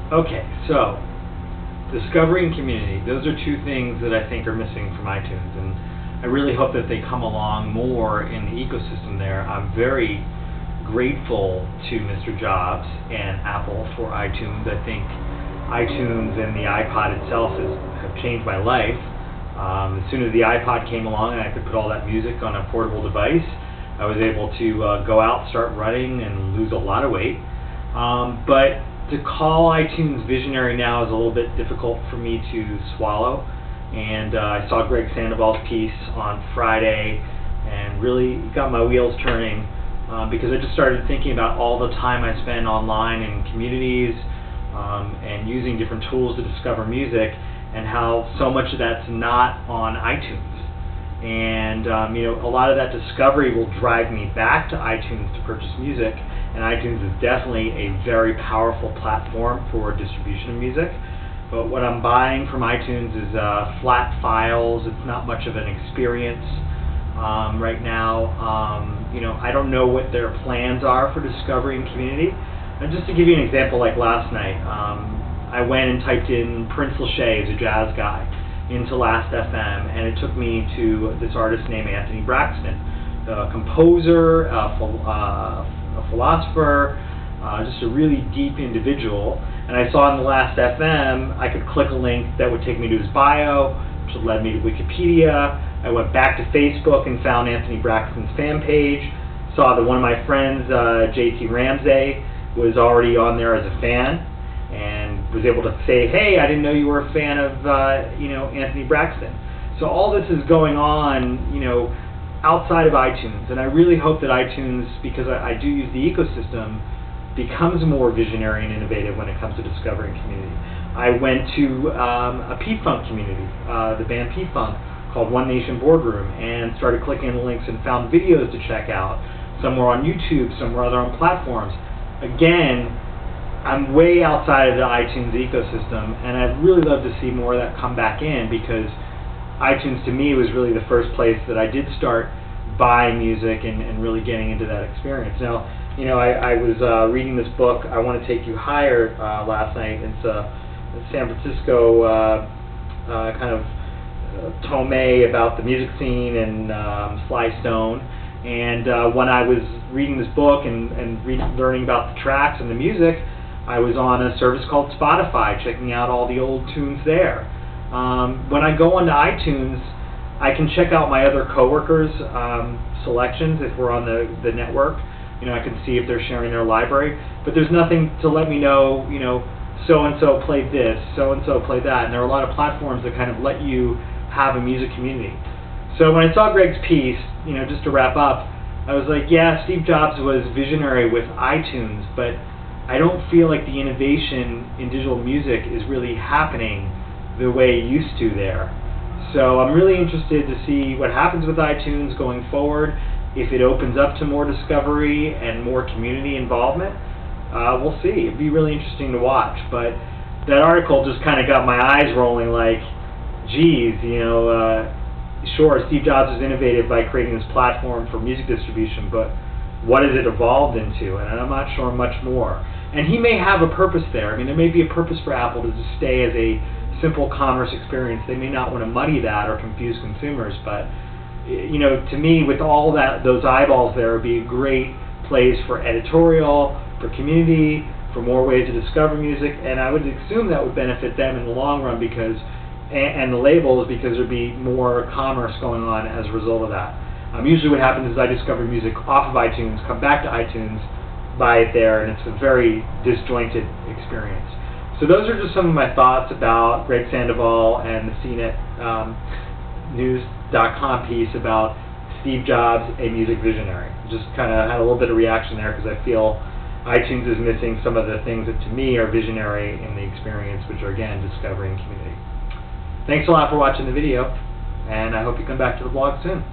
Okay, so discovery and community, those are two things that I think are missing from iTunes, and I really hope that they come along more in the ecosystem there. I'm very grateful to Mr. Jobs and Apple for iTunes. I think iTunes and the iPod itself have changed my life. As soon as the iPod came along and I could put all that music on a portable device, I was able to go out, start running, and lose a lot of weight. But to call iTunes visionary now is a little bit difficult for me to swallow. And I saw Greg Sandoval's piece on Friday and really got my wheels turning because I just started thinking about all the time I spend online in communities and using different tools to discover music, and how so much of that's not on iTunes. And a lot of that discovery will drive me back to iTunes to purchase music, and iTunes is definitely a very powerful platform for distribution of music. But what I'm buying from iTunes is flat files. It's not much of an experience right now. I don't know what their plans are for discovery and community. And just to give you an example, like last night, I went and typed in Prince Lachey, who's a jazz guy, into Last.fm, and it took me to this artist named Anthony Braxton, a composer, a philosopher, just a really deep individual. And I saw in the Last.fm I could click a link that would take me to his bio, which led me to Wikipedia. I went back to Facebook and found Anthony Braxton's fan page, saw that one of my friends, JT Ramsey, was already on there as a fan, and was able to say, hey, I didn't know you were a fan of Anthony Braxton. So all this is going on outside of iTunes, and I really hope that iTunes, because I do use the ecosystem, becomes more visionary and innovative when it comes to discovery and community. I went to a P-Funk community, the band P-Funk, called One Nation Boardroom, and started clicking the links and found videos to check out. Some were on YouTube, some were other on platforms. Again, I'm way outside of the iTunes ecosystem, and I'd really love to see more of that come back in, because iTunes to me was really the first place that I did start buying music and really getting into that experience. Now, I was reading this book, I Want to Take You Higher, last night. It's a San Francisco kind of tome about the music scene and Sly Stone. And when I was reading this book and learning about the tracks and the music, I was on a service called Spotify, checking out all the old tunes there. When I go onto iTunes, I can check out my other coworkers' selections if we're on the network. I can see if they're sharing their library, but there's nothing to let me know, so-and-so played this, so-and-so played that, and there are a lot of platforms that kind of let you have a music community. So when I saw Greg's piece, just to wrap up, I was like, yeah, Steve Jobs was visionary with iTunes, but I don't feel like the innovation in digital music is really happening the way it used to there. So I'm really interested to see what happens with iTunes going forward. If it opens up to more discovery and more community involvement, we'll see. It'd be really interesting to watch. But that article just kind of got my eyes rolling like, geez, sure, Steve Jobs was innovative by creating this platform for music distribution, but what has it evolved into? And I'm not sure much more. And he may have a purpose there. I mean, there may be a purpose for Apple to just stay as a simple commerce experience. They may not want to muddy that or confuse consumers, but to me, with all those eyeballs there, would be a great place for editorial, for community, for more ways to discover music, and I would assume that would benefit them in the long run and the labels, because there'd be more commerce going on as a result of that. Usually what happens is I discover music off of iTunes, come back to iTunes, buy it there, and it's a very disjointed experience. So those are just some of my thoughts about Greg Sandoval and the CNET News.com piece about Steve Jobs, a music visionary. Just kind of had a little bit of reaction there because I feel iTunes is missing some of the things that to me are visionary in the experience, which are again discovery and community. Thanks a lot for watching the video, and I hope you come back to the blog soon.